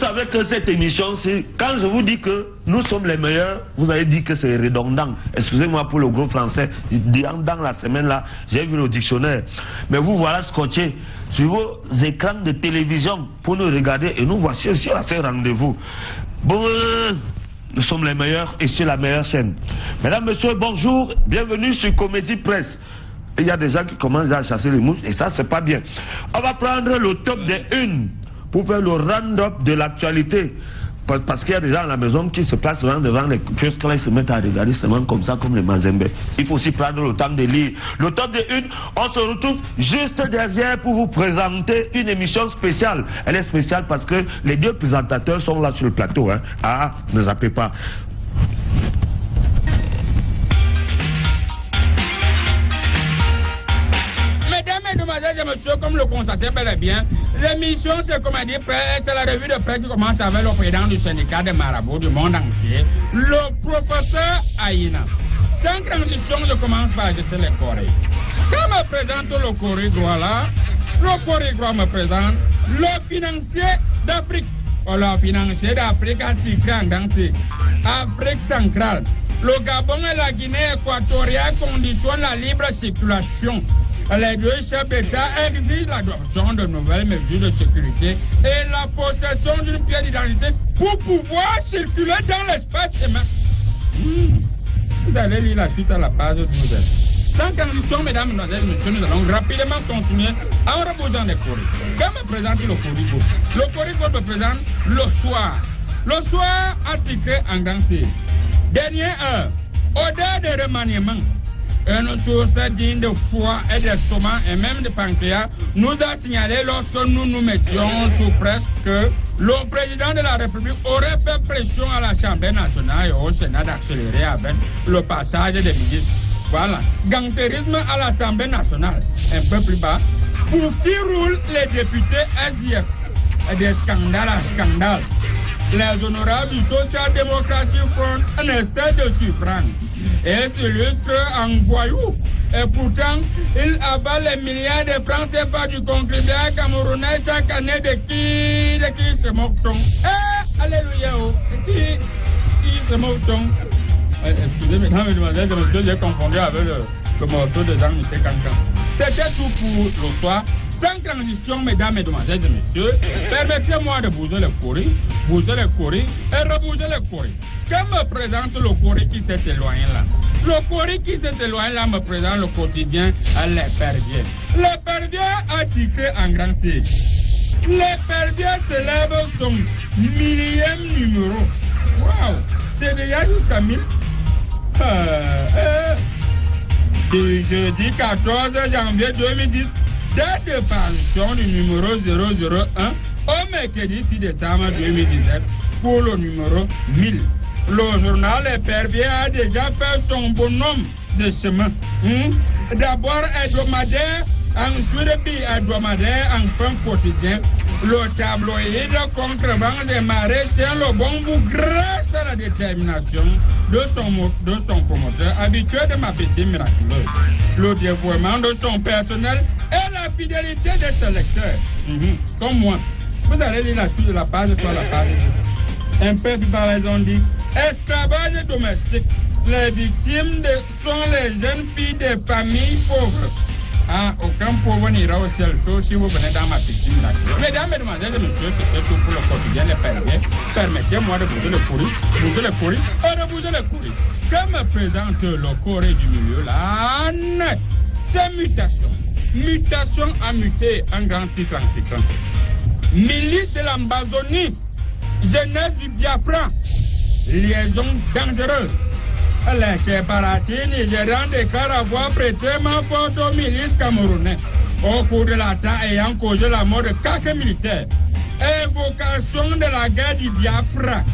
savez que cette émission, quand je vous dis que nous sommes les meilleurs, vous avez dit que c'est redondant. Excusez-moi pour le gros français. Dans la semaine là, j'ai vu le dictionnaire. Mais vous voilà scotché sur vos écrans de télévision pour nous regarder et nous voici aussi à ce rendez-vous. Bon, nous sommes les meilleurs et c'est la meilleure chaîne. Mesdames, messieurs, bonjour, bienvenue sur Comédie Presse. Il y a des gens qui commencent à chasser les mouches et ça c'est pas bien. On va prendre le top des unes pour faire le round-up de l'actualité. Parce qu'il y a des gens à la maison qui se placent devant les kiosques là, ils se mettent à regarder seulement comme ça, comme les Mazembe. Il faut aussi prendre le temps de lire. Le top des unes, on se retrouve juste derrière pour vous présenter une émission spéciale. Elle est spéciale parce que les deux présentateurs sont là sur le plateau. Hein. Ah, ne zappez pas. Mesdames, mesdemoiselles et messieurs, comme le constatez bel et bien, l'émission c'est Comédie Presse, c'est la revue de presse qui commence avec le président du syndicat des marabouts du monde entier, le professeur Aïna. Sans transition, je commence par jeter les chorés. Quand me présente le choré-droit là, le choré-droit me présente le financier d'Afrique. Le financier d'Afrique a titré en dansé Afrique centrale. Le Gabon et la Guinée équatoriale conditionnent la libre circulation. Les deux chefs d'État exigent l'adoption de nouvelles mesures de sécurité et la possession d'une pièce d'identité pour pouvoir circuler dans l'espace humain. Vous allez lire la suite à la page 12. Sans transition, mesdames, mesdemoiselles, messieurs, nous allons rapidement continuer en reposant les choris. Quand me présente le chorico? Le chorico me présente le soir. Le soir a titré en dansé. Dernière heure, odeur de remaniement. Une source digne de foie et d'estomac et même de pancréas nous a signalé lorsque nous nous mettions sous presse que le président de la République aurait fait pression à l'Assemblée nationale et au Sénat d'accélérer avec le passage des ministres. Voilà, gantérisme à l'Assemblée nationale, un peu plus bas, pour qui roulent les députés SDF, des scandales à scandales. Les honorables du Social-Democratic Front essaient de surprendre et s'illustrent en voyous. Et pourtant, ils avalent les milliards de francs CFA du contribuable camerounais chaque année de qui se moque-t-on? Alléluia! Qui se moque-t-on? Excusez, mesdames et mesdemoiselles, j'ai confondu avec le morceau de Jean-Michel Cancan. C'était tout pour le soir. Sans transition, mesdames, mesdemoiselles et messieurs, permettez-moi de bouger le courrier et rebouger le courrier. Quand me présente le courrier qui s'est éloigné là? Le courrier qui s'est éloigné là me présente le quotidien Les Perviers. Les Perviers a titré en grand titre. Les Perviers célèbrent son millième numéro. Waouh! C'est déjà jusqu'à 1000. Du jeudi 14 janvier 2010. Date de parution du numéro 001 au mercredi 6 décembre 2017 pour le numéro 1000. Le journal Les Perviers a déjà fait son bonhomme de chemin. D'abord hebdomadaire, ensuite bi-hebdomadaire, enfin quotidien. Le tabloïd contre-vent des marais tient le bon bout grâce à la détermination de son promoteur, habitué de ma piscine miraculeuse, le dévouement de son personnel et la fidélité de ses lecteurs. Comme moi. Vous allez lire la suite de la page sur la page. Un peu plus par raison dit, esclavage domestique. Les victimes sont les jeunes filles des familles pauvres. Aucun pauvre n'ira au ciel, sauf si vous venez dans ma piscine. Mesdames, mesdemoiselles et messieurs, c'était tout pour le quotidien Les Perviers. Permettez-moi de bouger le courrier et de bouger le courrier. Comme me présente le courrier du milieu, là, c'est mutation. Mutation à muter, un grand titre en séquence. Milice de l'Amazonie, jeunesse du Biafra, liaison dangereuse. Les séparatistes nigérians déclarent avoir prêté main forte aux milices camerounais au cours de l'attaque ayant causé la mort de 4 militaires. Évocation de la guerre du Biafra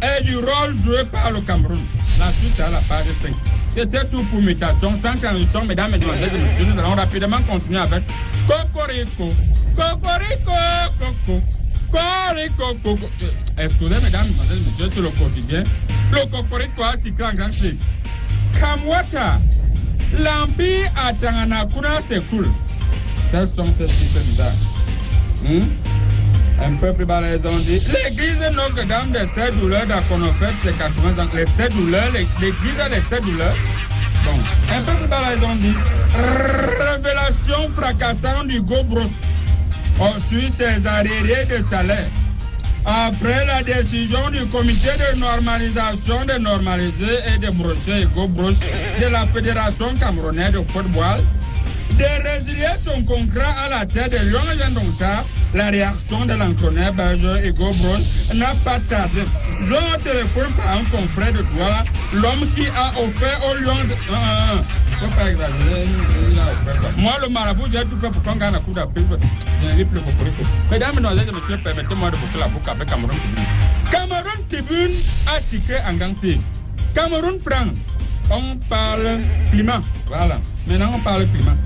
et du rôle joué par le Cameroun. La suite à la page 5. C'était tout pour mutation. Sans transition, mesdames, mesdemoiselles et messieurs, nous allons rapidement continuer avec Cocorico. Cocorico, coco. Cocorico. Excusez, mesdames, mesdemoiselles et messieurs, sur le quotidien. Le Cocorico a titré en grand titre. Kamwata, l'empire à Tanganakura s'écoule. Quels sont ces titres bizarres? Un peu plus bas, les ont dit. L'église Notre-Dame des 7 douleurs d'Aconofet, c'est 80 ans. Les 7 douleurs, l'église des 7 douleurs. Bon, un peu plus bas, les ont dit. Révélation fracassante du Gobros. Sur ses arriérés de salaire. Après la décision du comité de normalisation de normaliser et de brosser et Gobros de la Fédération camerounaise de football, de résilier son contrat à la tête de Lyon Gendonta, la réaction de l'entraîneur Berger et Gobros n'a pas tardé. Je au téléphone par un confrère de Douala, l'homme qui a offert au Lyon faut pas exagérer, il a offert. Moi, le marabout, j'ai tout fait pour qu'on gagne la Coupe d'Afrique. Je n'ai plus beaucoup. Mesdames, mesdemoiselles et messieurs, permettez-moi de boucler la boucle avec Cameroun Tribune. Cameroun Tribune a titré en gangster. Cameroun franc. On parle climat. Voilà. Maintenant, on parle climat.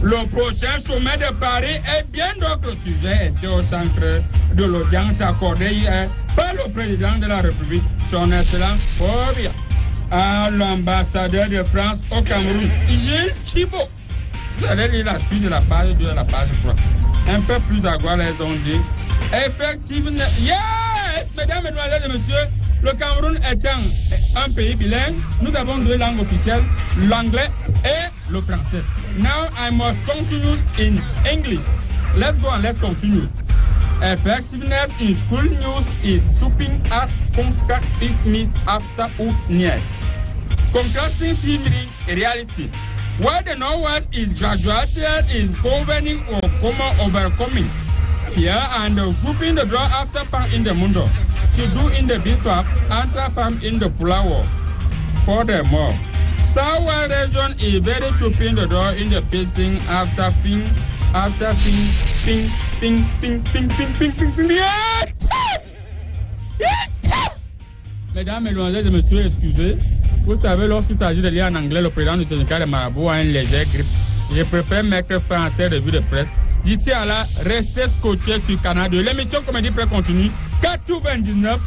Le prochain sommet de Paris et bien d'autres sujets étaient au centre de l'audience accordée hier par le président de la République, son Excellence Fobia, à l'ambassadeur de France au Cameroun, Gilles Thibault. Vous allez lire la suite de la page 2 et la page 3. Un peu plus à quoi les ont dit. Effectivement, yes, mesdames, mesdemoiselles et messieurs, le Cameroun étant un pays bilingue, nous avons 2 langues officielles, l'anglais et le français. Now I must continue in English. Let's go and let's continue. Effectiveness in school news is stopping as contrast is missed after news. Contrasting meaning reality. Where the Northwest is graduated is governing or overcoming. Here and grouping the draw after Pam in the Mundo. To do in the Biswap, after Pam in the Pulawo. Furthermore, Southwest region is very trooping the draw in the pacing after ping. Mesdames, mesdemoiselles et messieurs, excusez. Vous savez, lorsqu'il s'agit de lire en anglais, le président du syndicat de Marabout a une légère grippe. Je préfère mettre fin à cette revue de presse. D'ici à là, restez scotchés sur Canal 2. L'émission Comédie Presse continue. 99,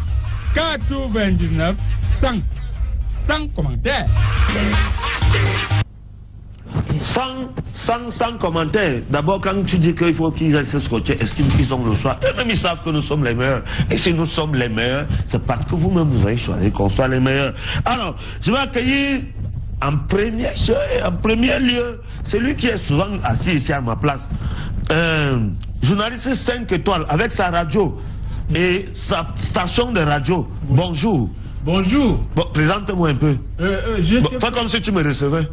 100 commentaires. Sans commentaire. D'abord, quand tu dis qu'il faut qu'ils restent scotchés, est-ce qu'ils ont le choix? Eux-mêmes, ils savent que nous sommes les meilleurs. Et si nous sommes les meilleurs, c'est parce que vous-même, vous avez choisi qu'on soit les meilleurs. Alors, je vais accueillir en premier lieu celui qui est souvent assis ici à ma place. Journaliste 5 étoiles avec sa radio et sa station de radio. Bonjour. Bonjour. Bon, présente-moi un peu. Fais comme si tu me recevais.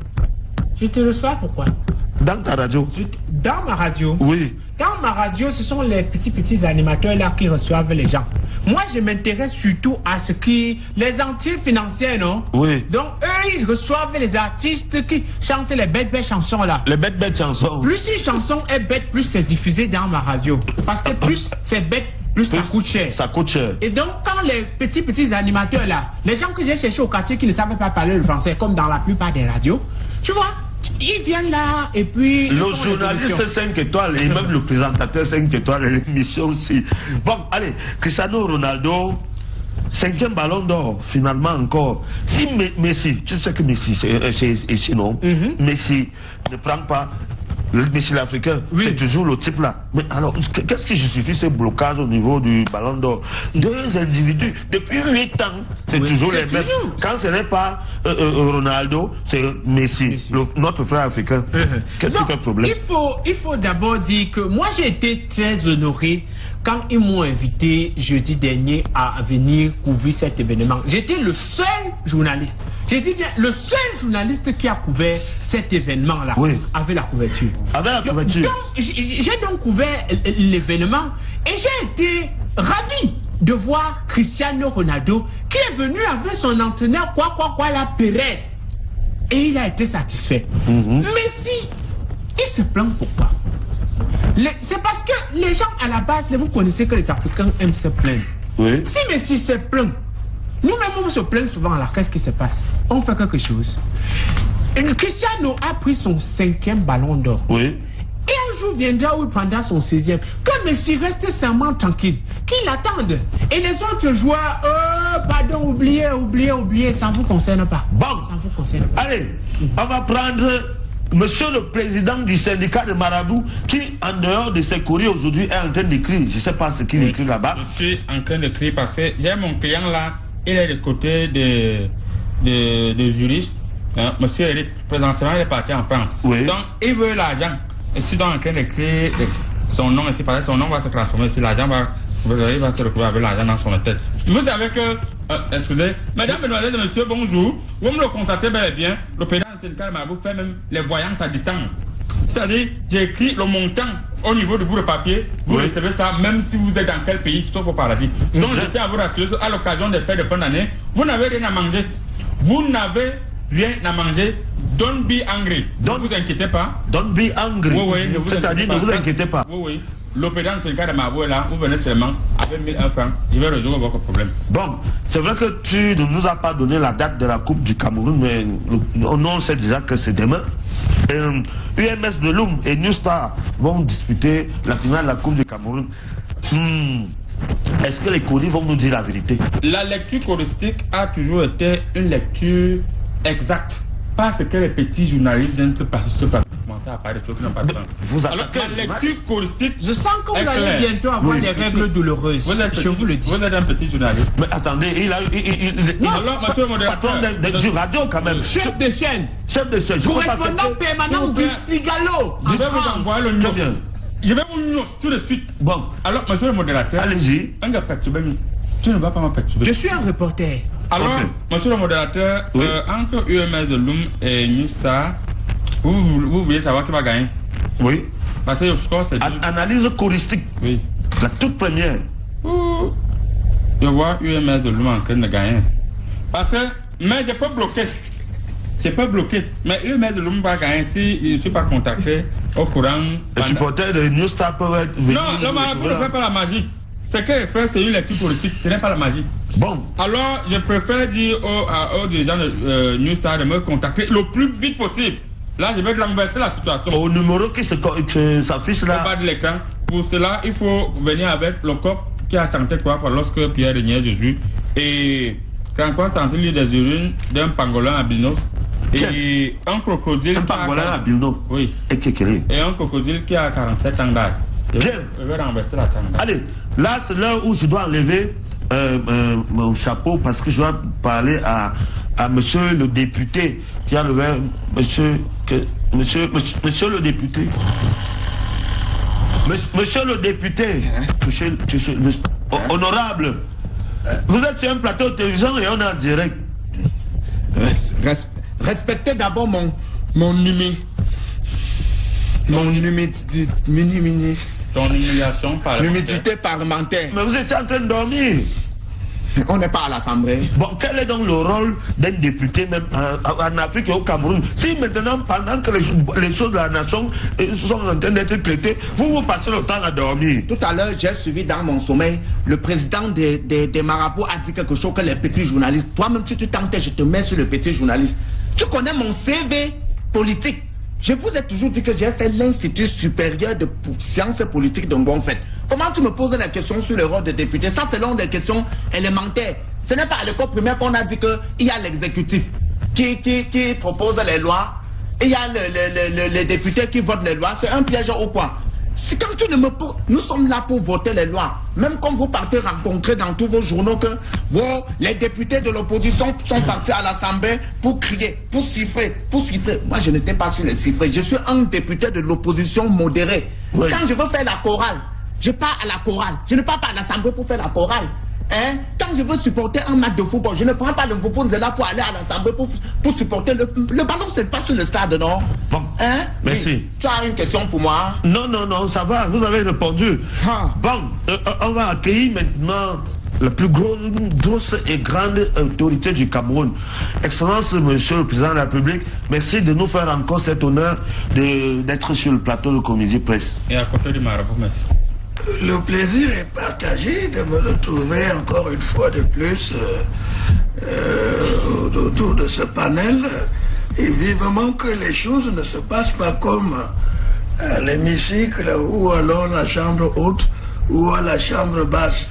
Je te reçois pourquoi? Dans ta radio. Dans ma radio? Oui. Dans ma radio, ce sont les petits animateurs là qui reçoivent les gens. Moi, je m'intéresse surtout à ce qui... Les entiers financiers, non? Oui. Donc, eux, ils reçoivent les artistes qui chantent les bêtes chansons là. Les bêtes chansons. Plus une chanson est bête, plus c'est diffusé dans ma radio. Parce que plus c'est bête, plus ça coûte cher. Ça coûte cher. Et donc, quand les petits animateurs là, les gens que j'ai cherchés au quartier qui ne savaient pas parler le français, comme dans la plupart des radios, tu vois, ils viennent là et puis... Le journaliste 5 étoiles et même le présentateur 5 étoiles et l'émission aussi. Bon, allez, Cristiano Ronaldo, 5e ballon d'or, finalement encore. Si Messi, tu sais que Messi, c'est non, Messi ne prend pas... Le Messi l'Africain, oui. C'est toujours le type là. Mais alors, qu'est-ce qui justifie ce blocage au niveau du ballon d'or? 2 individus, depuis 8 ans, c'est toujours les mêmes. Quand ce n'est pas Ronaldo, c'est Messi. Notre frère africain. Qu'est-ce qui fait le problème? Il faut d'abord dire que moi j'ai été très honoré quand ils m'ont invité jeudi dernier à venir couvrir cet événement. J'étais le seul journaliste. J'ai dit bien, le seul journaliste qui a couvert cet événement-là, oui. Avec la couverture. Avec la couverture. Donc, j'ai donc couvert l'événement et j'ai été ravi de voir Cristiano Ronaldo qui est venu avec son entraîneur la Pérez. Et il a été satisfait. Mais si, il se plaint pourquoi? C'est parce que les gens à la base, vous connaissez que les Africains aiment se plaindre. Oui. Si Messi se plaint, nous-mêmes on se plaint souvent, alors qu'est-ce qui se passe? On fait quelque chose. Cristiano a pris son 5e ballon d'or. Oui. Et un jour viendra où il prendra son 16e. Que Messi reste seulement tranquille, qu'il attende. Et les autres joueurs, pardon, oubliez, ça ne vous concerne pas. Bon, ça ne vous concerne pas. Allez, on va prendre Monsieur le président du syndicat de Marabout, qui en dehors de ses courriers aujourd'hui est en train d'écrire, je ne sais pas ce qu'il écrit là-bas. Je suis en train d'écrire parce que j'ai mon client là, il est du côté des juristes. Hein, monsieur Eric, présentement, il est parti en France. Oui. Donc, il veut l'argent. Et je suis donc en train d'écrire son nom ici, parce que son nom va se transformer. Si l'argent va, il va se retrouver avec l'argent dans son tête. Vous savez que, excusez, mesdames, mesdemoiselles et messieurs, bonjour. Vous me le constatez bel et bien, le président du syndicat de Marabout fait même les voyances à distance. C'est-à-dire, j'ai écrit le montant au niveau du bout de papier. Vous recevez ça, même si vous êtes dans quel pays, sauf au paradis. Donc, je tiens à vous rassurer, à l'occasion des fêtes de fin d'année, vous n'avez rien à manger. Vous n'avez rien à manger. Don't be angry. Ne vous inquiétez pas. Don't be angry. Oui, c'est-à-dire, ne vous inquiétez pas. Oui. Le président du syndicat de Marabout est là. Vous venez seulement avec 1001 francs. Je vais résoudre votre problème. Bon, c'est vrai que tu ne nous as pas donné la date de la Coupe du Cameroun, mais on sait déjà que c'est demain. UMS de Loum et New Star vont disputer la finale de la Coupe du Cameroun. Est-ce que les Codis vont nous dire la vérité? La lecture choristique a toujours été une lecture exacte. Parce que les petits journalistes viennent se commencer à parler de choses qui n'ont pas de sens. Alors que la lecture choristique, je sens que vous allez bientôt avoir des règles douloureuses. Je vous le dis. Vous êtes un petit journaliste. Mais attendez, il a monsieur le modérateur, patron du radio quand même. Chef de chaîne. Chef de chaîne. Correspondant permanent du Figaro. Je vais vous envoyer le news. Je vais vous news tout de suite. Bon. Alors, monsieur le modérateur. Allez-y. Un gars perturbé. Tu ne vas pas me perturber. Je suis un reporter. Alors, monsieur le modérateur, entre UMS de Loum et Nista, vous voulez savoir qui va gagner? Oui. Parce que le score, c'est... Analyse choristique. Oui. La toute première. Je vois UMS de Loum en train de gagner. Parce que, mais je peux bloquer. Je peux bloquer. Mais UMS de Loum va gagner si je ne suis pas contacté au courant. Les supporters de New Star peuvent être venus. Non, le Marabout ne fait pas la magie. Ce qu'elle fait, c'est une lecture politique, ce n'est pas la magie. Bon. Alors, je préfère dire aux dirigeants de New Star de me contacter le plus vite possible. Là, je vais renverser la situation. Au numéro qui s'affiche là. Au bas de l'écran. Pour cela, il faut venir avec le corps qui a senti quoi lorsque Pierre Régnier Jésus et quand quoi senti des urines d'un pangolin albino et un crocodile. Un pangolin albino. Oui. Et un crocodile qui a 47 ans d'âge. Bien. Je vais renverser la tendance. Allez, là c'est l'heure où je dois enlever mon chapeau parce que je dois parler à monsieur le député qui a levé monsieur le député. Monsieur le député, honorable, vous êtes sur un plateau de télévision et on est en direct. Respectez d'abord mon ton humiliation parlementaire. L'humidité parlementaire. Mais vous étiez en train de dormir. On n'est pas à l'Assemblée. Bon, quel est donc le rôle d'un député même en Afrique et au Cameroun? Si maintenant, pendant que les choses de la nation sont en train d'être traitées, vous passez le temps à dormir. Tout à l'heure, j'ai suivi dans mon sommeil, le président des Marabouts a dit quelque chose que les petits journalistes. Toi-même, si tu tentais, je te mets sur le petit journaliste. Tu connais mon CV politique. Je vous ai toujours dit que j'ai fait l'Institut supérieur de sciences politiques de Ngonfet. Comment tu me poses la question sur le rôle de député? Ça, c'est l'un des questions élémentaires. Ce n'est pas à l'école primaire qu'on a dit qu'il y a l'exécutif qui propose les lois et il y a les députés qui votent les lois. C'est un piège ou quoi? Si quand tu ne me poses... Nous sommes là pour voter les lois. Même quand vous partez rencontrer dans tous vos journaux que les députés de l'opposition sont partis à l'Assemblée pour crier, pour siffler. Moi, je n'étais pas sur les sifflets. Je suis un député de l'opposition modérée. Oui. Quand je veux faire la chorale, je pars à la chorale. Je ne pars pas à l'Assemblée pour faire la chorale. Hein? Quand je veux supporter un match de football, je ne prends pas le football là pour aller à l'Assemblée pour supporter le ballon, c'est pas sur le stade, non? Bon, hein? Merci. Oui. Tu as une question pour moi? Non, ça va, vous avez répondu. Bon, on va accueillir maintenant la plus grosse et grande autorité du Cameroun. Excellence, monsieur le président de la République, merci de nous faire encore cet honneur d'être sur le plateau de Comédie Presse. Et à côté du Marabout, merci. Le plaisir est partagé de me retrouver encore une fois de plus autour de ce panel. Et vivement que les choses ne se passent pas comme à l'hémicycle ou alors la chambre haute ou à la chambre basse,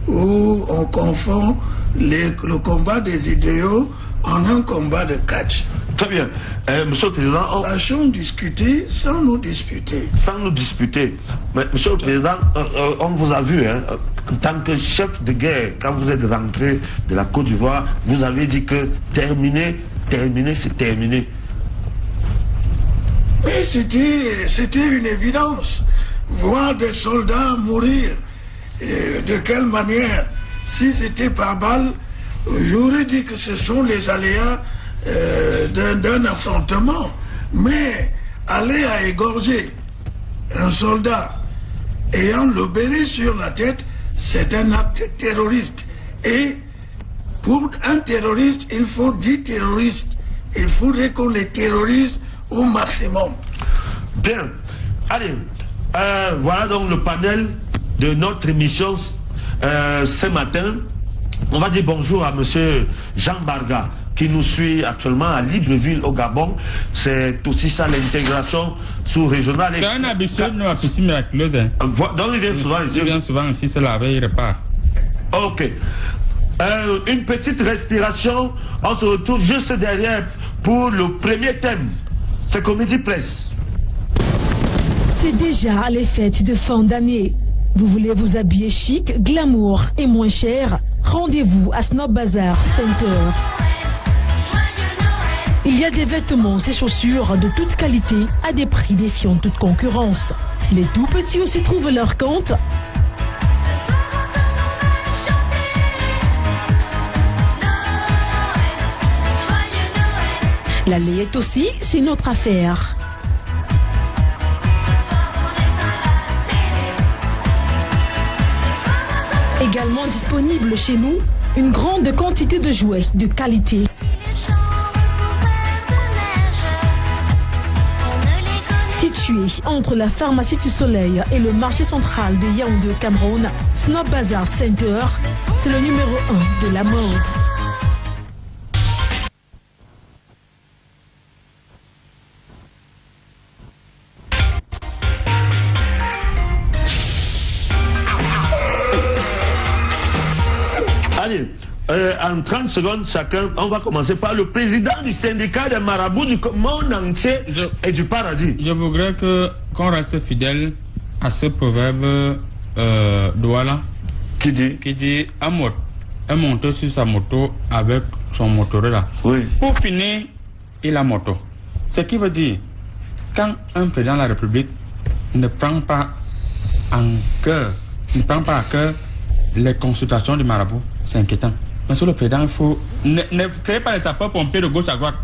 où on confond le combat des idéaux en un combat de catch. Très bien. Monsieur le Président... Sachons discuter sans nous disputer. Sans nous disputer. Mais, Monsieur le Président, on vous a vu, hein, en tant que chef de guerre, quand vous êtes rentré de la Côte d'Ivoire, vous avez dit que terminer, c'est terminé. Mais c'était une évidence. Voir des soldats mourir, de quelle manière? Si c'était par balle, j'aurais dit que ce sont les aléas d'un affrontement. Mais aller à égorger un soldat ayant le béret sur la tête, c'est un acte terroriste. Et pour un terroriste, il faut 10 terroristes. Il faudrait qu'on les terrorise au maximum. Bien. Allez, voilà donc le panel de notre émission ce matin. On va dire bonjour à monsieur Jean Barga qui nous suit actuellement à Libreville au Gabon. C'est aussi ça l'intégration sous-régionale. C'est un habitué de la piscine miraculeuse. Donc il vient souvent ici. Il vient souvent ici, c'est la veille, il repart. Ok. Une petite respiration. On se retrouve juste derrière pour le premier thème. C'est Comédie Presse. C'est déjà les fêtes de fin d'année. Vous voulez vous habiller chic, glamour et moins cher? Rendez-vous à Snob Bazaar Center. Il y a des vêtements et chaussures de toute qualité à des prix défiant toute concurrence. Les tout petits aussi trouvent leur compte. La layette aussi, c'est notre affaire. Également disponible chez nous, une grande quantité de jouets de qualité. Situé entre la pharmacie du Soleil et le marché central de Yaoundé, Cameroun, Snob Bazaar Center, c'est le numéro 1 de la mode. En 30 secondes chacun, on va commencer par le président du syndicat des marabouts du monde entier et du paradis. Je voudrais qu'on reste fidèle à ce proverbe Douala qui dit un monte sur sa moto avec son moteur. Oui. Pour finir, il a moto. Ce qui veut dire, quand un président de la République ne prend pas à cœur les consultations du marabout, c'est inquiétant. Monsieur le Président, il faut ne créez pas les sapeurs-pompiers de gauche à droite.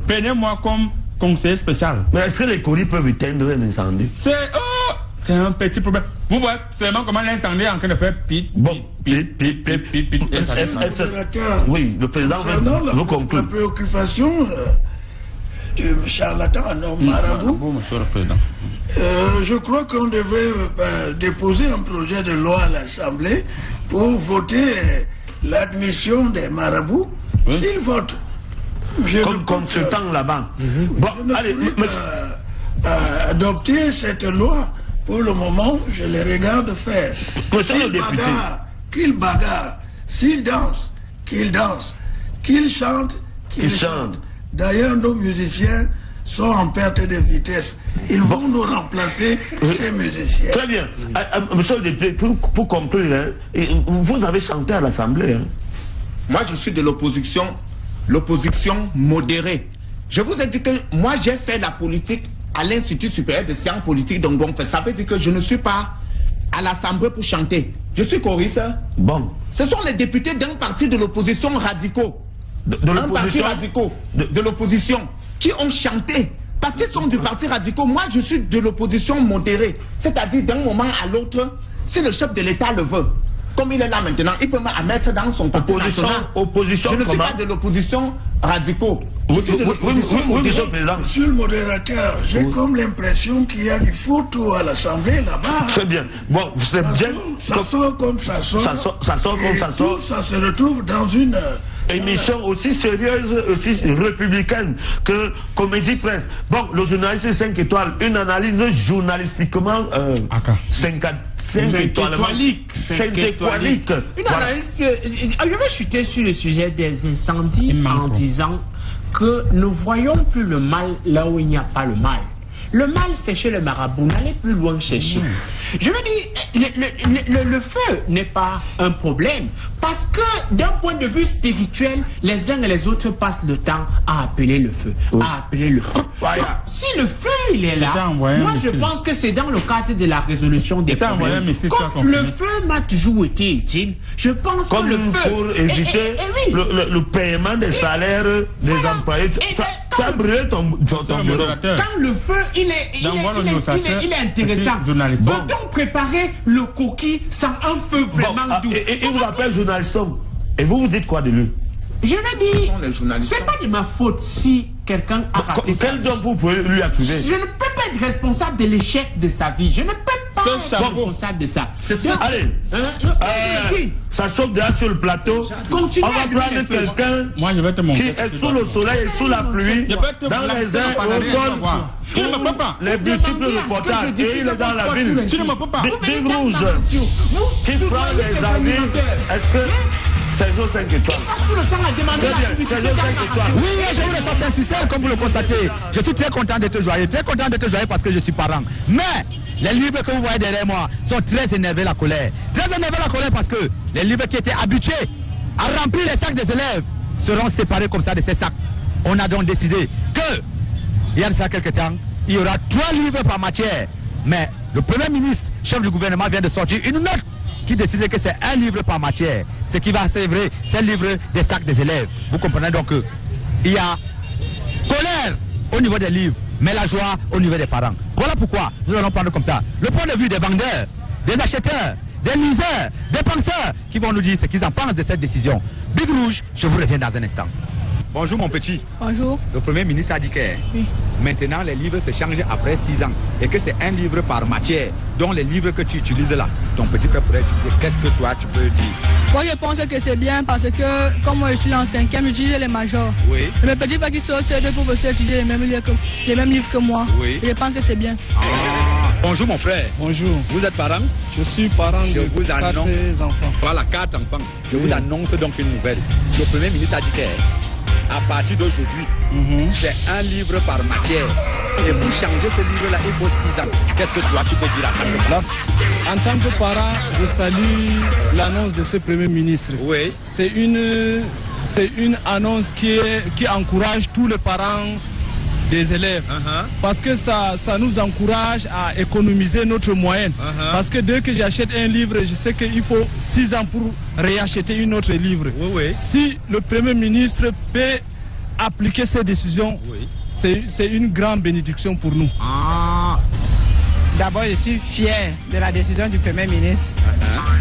Prenez-moi comme conseiller spécial. Mais est-ce que les colis peuvent éteindre un incendie? C'est un petit problème. Vous voyez seulement comment l'incendie est en train de faire pit. Bon, pit. Oui, le président veut conclure. La préoccupation du charlatan en homme marabout. Monsieur le Président. Je crois qu'on devait déposer un projet de loi à l'Assemblée pour voter l'admission des marabouts. Oui. S'ils votent. Comme consultant là-bas. Bon, allez, adopter cette loi, pour le moment, je les regarde faire. Qu'ils bagarrent, s'ils dansent, qu'ils dansent, qu'ils chantent, qu'ils chantent. D'ailleurs, nos musiciens sont en perte de vitesse. Ils vont nous remplacer, ces musiciens. Très bien. Monsieur le député, pour conclure, hein, vous avez chanté à l'Assemblée. Hein. Moi, je suis de l'opposition modérée. Je vous ai dit que moi, j'ai fait la politique à l'Institut supérieur de sciences politiques d'Ongonfe. Ça veut dire que je ne suis pas à l'Assemblée pour chanter. Je suis choriste. Bon. Ce sont les députés d'un parti de l'opposition radicaux. Un parti radicaux de l'opposition qui ont chanté. Parce qu'ils sont du parti radicaux. Moi, je suis de l'opposition modérée. C'est-à-dire, d'un moment à l'autre, si le chef de l'État le veut, comme il est là maintenant, il peut me mettre dans son parti national. Je ne suis pas de l'opposition radicaux. Monsieur le modérateur, j'ai comme l'impression qu'il y a du photo à l'Assemblée là-bas. Très bien. Bon, c'est bien. Ça sort comme ça sort. Ça sort comme ça sort. Ça se retrouve dans une émission aussi sérieuse, aussi républicaine que Comédie Presse. Bon, le journaliste 5 étoiles, une analyse journalistiquement 5 étoiles. Une analyse je vais chuter sur le sujet des incendies en disant que ne voyons plus le mal là où il n'y a pas le mal. Le mal, c'est chez le marabout. N'allez plus loin chercher. Je veux dire, le feu n'est pas un problème. Parce que d'un point de vue spirituel, les uns et les autres passent le temps à appeler le feu. À appeler le feu. Donc, si le feu, il est là, moi je pense que c'est dans le cadre de la résolution des problèmes. Comme le feu m'a toujours été utile, je pense que le feu... pour éviter le paiement des salaires des employés. Tu as brûlé ton bureau. Quand le feu, il est intéressant. Peut-on préparer le coquille sans un feu vraiment doux? Et il vous appelle journaliste. Et vous dites quoi de lui? Je veux dire, c'est pas de ma faute si quelqu'un a raté ça. Quel donc vous pouvez lui accuser? Je ne peux pas être responsable de l'échec de sa vie. Je ne peux pas être responsable de ça. Allez, ça chauffe déjà sur le plateau. On va prendre quelqu'un qui est sous le soleil et sous la pluie, dans les airs, au sol, les multiples reportages, et il est dans la ville. Tu ne me peux pas. Big Rouge, qui prend les avis, est-ce que... C'est jour 5 étoiles. Oui, j'ai eu le certain système, comme vous le constatez. Je suis très content de te joyer. Très content de te joyer parce que je suis parent. Mais les livres que vous voyez derrière moi sont très énervés la colère. Très énervés la colère parce que les livres qui étaient habitués à remplir les sacs des élèves seront séparés comme ça de ces sacs. On a donc décidé que, il y a de ça quelques temps, il y aura 3 livres par matière. Mais le Premier ministre, chef du gouvernement, vient de sortir une note qui décide que c'est un livre par matière. Ce qui va servir, c'est le livre des sacs des élèves. Vous comprenez donc qu'il y a colère au niveau des livres, mais la joie au niveau des parents. Voilà pourquoi nous allons prendre comme ça le point de vue des vendeurs, des acheteurs, des liseurs, des penseurs qui vont nous dire ce qu'ils en pensent de cette décision. Big Rouge, je vous reviens dans un instant. Bonjour mon petit. Bonjour. Le Premier ministre a dit que maintenant les livres se changent après 6 ans et que c'est un livre par matière. Donc les livres que tu utilises là, ton petit frère pourrait utiliser. Qu'est-ce que toi tu peux dire? Moi je pense que c'est bien parce que comme moi je suis en 5e, j'utilise les majors. Oui. Et mes petits frères qui sont C2 pour étudier les mêmes livres que moi. Oui. Je pense que c'est bien. Bonjour mon frère. Bonjour. Vous êtes parent? Je suis parent de 4 enfants. Voilà, 4 enfants. Je vous annonce donc une nouvelle. Le Premier ministre a dit que à partir d'aujourd'hui, c'est un livre par matière. Et pour changer ce livre-là, il faut 6 ans. Qu'est-ce que toi, tu peux dire à tant que parent? En tant que parent, je salue l'annonce de ce Premier ministre. Oui. C'est une annonce qui encourage tous les parents des élèves. Parce que ça nous encourage à économiser notre moyenne. Parce que dès que j'achète un livre, je sais qu'il faut 6 ans pour réacheter un autre livre. Si le Premier ministre peut appliquer ces décisions, c'est une grande bénédiction pour nous. D'abord, je suis fier de la décision du Premier ministre.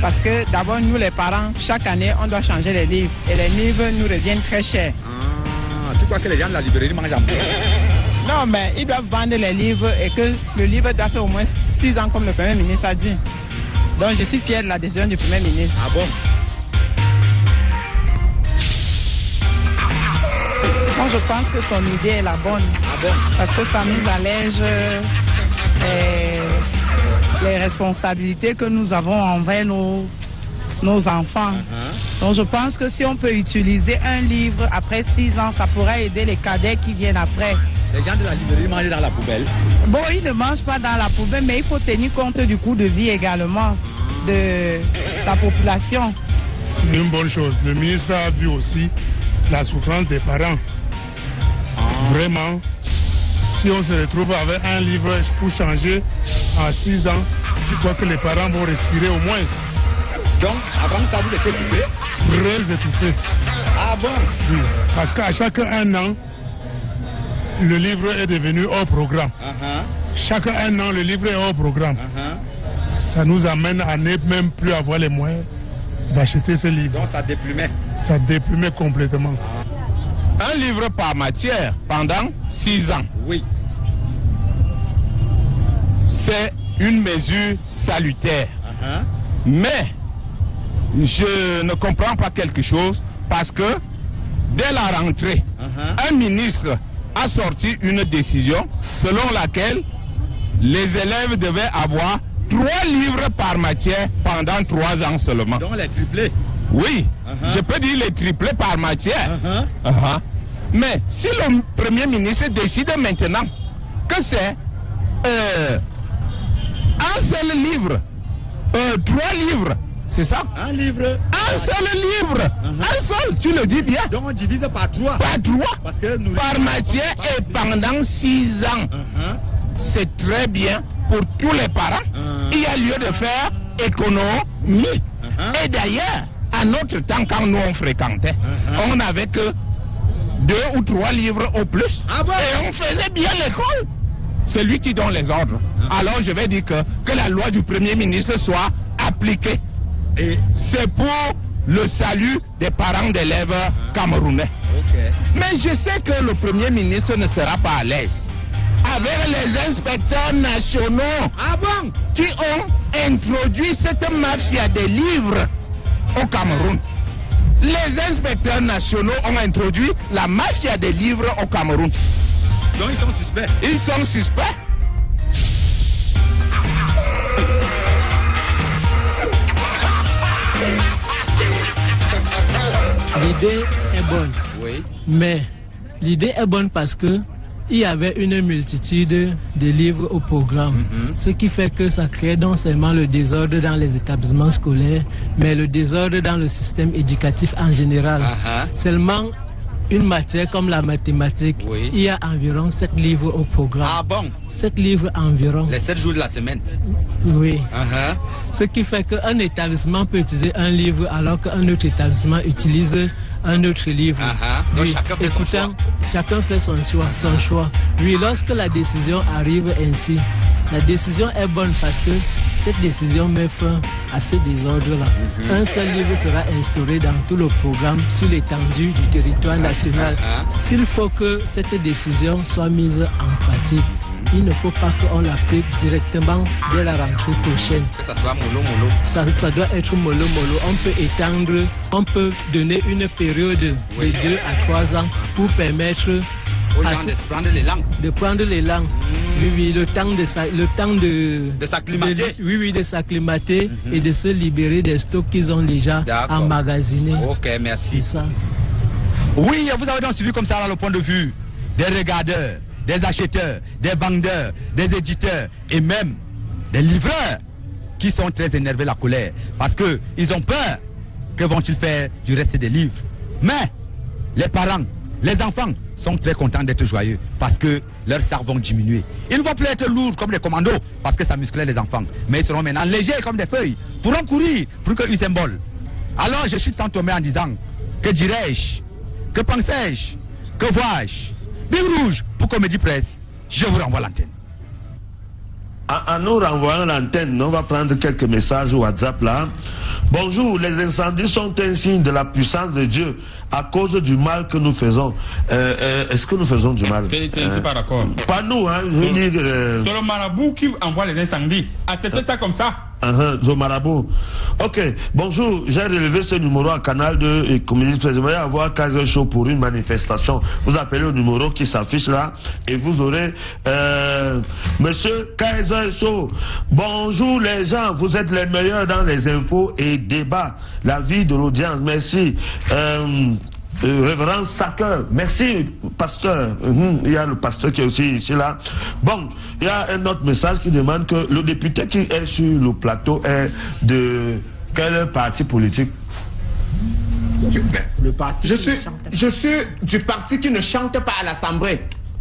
Parce que d'abord, nous les parents, chaque année, on doit changer les livres. Et les livres nous reviennent très chers. Tu crois que les gens de la librairie mangent en plus? Non, mais ils doivent vendre les livres et que le livre doit faire au moins 6 ans comme le Premier ministre a dit. Donc je suis fier de la décision du Premier ministre. Ah bon? Moi je pense que son idée est la bonne. Ah bon? Parce que ça nous allège les responsabilités que nous avons envers nos enfants. Donc je pense que si on peut utiliser un livre après 6 ans, ça pourrait aider les cadets qui viennent après. Les gens de la librairie mangent dans la poubelle. Bon, ils ne mangent pas dans la poubelle, mais il faut tenir compte du coût de vie également de la population. C'est une bonne chose. Le ministre a vu aussi la souffrance des parents. Vraiment, si on se retrouve avec un livre pour changer en 6 ans, je crois que les parents vont respirer au moins. Donc, avant ça, vous étiez étouffé? Très étouffé. Ah bon? Oui, parce qu'à chaque 1 an, le livre est devenu hors programme. Chaque 1 an, le livre est hors programme. Ça nous amène à ne même plus avoir les moyens d'acheter ce livre. Donc ça déplumait? Ça déplumait complètement. Un livre par matière pendant 6 ans. Oui. C'est une mesure salutaire. Mais je ne comprends pas quelque chose parce que dès la rentrée, un ministre a sorti une décision selon laquelle les élèves devaient avoir 3 livres par matière pendant 3 ans seulement. Donc les triplés? Oui, je peux dire les triplés par matière. Mais si le Premier ministre décide maintenant que c'est un seul livre, 3 livres, c'est ça? Un livre? Un seul livre! Un seul, tu le dis bien. Donc on divise par 3? Par 3, parce que nous par matière et pendant 6 ans. C'est très bien pour tous les parents. Il y a lieu de faire économie. Et d'ailleurs, à notre temps, quand nous on fréquentait, on n'avait que 2 ou 3 livres au plus. Et on faisait bien l'école. C'est lui qui donne les ordres. Alors je vais dire que la loi du Premier ministre soit appliquée. Et c'est pour le salut des parents d'élèves camerounais. Mais je sais que le Premier ministre ne sera pas à l'aise avec les inspecteurs nationaux qui ont introduit cette mafia des livres au Cameroun. Les inspecteurs nationaux ont introduit la mafia des livres au Cameroun. Donc ils sont suspects? Ils sont suspects. L'idée est bonne. Oui. Mais l'idée est bonne parce que il y avait une multitude de livres au programme, ce qui fait que ça crée non seulement le désordre dans les établissements scolaires, mais le désordre dans le système éducatif en général. Seulement une matière comme la mathématique, il y a environ 7 livres au programme. Ah bon? 7 livres environ. Les 7 jours de la semaine? Oui. Ce qui fait qu'un établissement peut utiliser un livre alors qu'un autre établissement utilise un autre livre. Donc chacun fait son choix. Chacun fait son choix. Oui, lorsque la décision arrive ainsi, la décision est bonne parce que cette décision met fin à ce désordre-là. Un seul livre sera instauré dans tout le programme sur l'étendue du territoire national. S'il faut que cette décision soit mise en pratique, il ne faut pas qu'on l'applique directement dès la rentrée prochaine. Que ça soit mollo. Ça doit être mollo. On peut étendre, on peut donner une période de 2 à 3 ans pour permettre aux gens de prendre les langues. De prendre les langues. Oui, le temps de s'acclimater. Oui, de s'acclimater et de se libérer des stocks qu'ils ont déjà emmagasinés. Ok, merci. C'est ça. Oui, vous avez donc suivi comme ça là, le point de vue des regardeurs, des acheteurs, des vendeurs, des éditeurs et même des livreurs qui sont très énervés, la colère, parce qu'ils ont peur. Que vont-ils faire du reste des livres? Mais les parents, les enfants sont très contents d'être joyeux parce que leurs sacs vont diminuer. Ils ne vont plus être lourds comme les commandos parce que ça musclait les enfants. Mais ils seront maintenant légers comme des feuilles, pourront courir plus que Usain Bolt. Alors je suis sans tomber en disant, que dirais-je? Que pensais-je? Que vois-je? Big Rouge pour Comédie Presse, je vous renvoie l'antenne. En nous renvoyant l'antenne, on va prendre quelques messages au WhatsApp là. Bonjour, les incendies sont un signe de la puissance de Dieu à cause du mal que nous faisons. Est-ce que nous faisons du mal? Je ne suis pas d'accord. Pas nous, hein. Je veux dire. C'est le marabout qui envoie les incendies. Acceptez ça comme ça. Le marabout. Ok, bonjour, j'ai relevé ce numéro à Canal 2 et communiste. J'aimerais avoir 15 show pour une manifestation. Vous appelez au numéro qui s'affiche là et vous aurez Monsieur Kaiser Show. Bonjour les gens, vous êtes les meilleurs dans les infos et débats. La vie de l'audience, merci. Révérend Sacker, merci pasteur. Il y a le pasteur qui est aussi ici là. Bon, il y a un autre message qui demande que le député qui est sur le plateau est de quel parti politique? Le parti. Je suis du parti qui ne chante pas à l'Assemblée.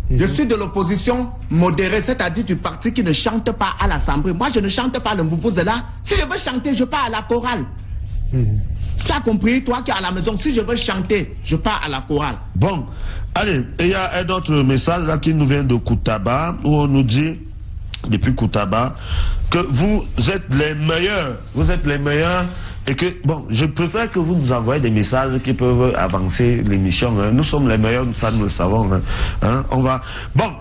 Je suis de l'opposition modérée, c'est-à-dire du parti qui ne chante pas à l'Assemblée. Moi, je ne chante pas le Mboubouzela. Si je veux chanter, je pars à la chorale. Tu as compris, toi qui es à la maison, si je veux chanter, je pars à la chorale. Bon, allez, il y a un autre message là qui nous vient de Koutaba, où on nous dit, depuis Koutaba, que vous êtes les meilleurs, et que, bon, je préfère que vous nous envoyez des messages qui peuvent avancer l'émission. Nous sommes les meilleurs, ça nous le savons. On va... Bon,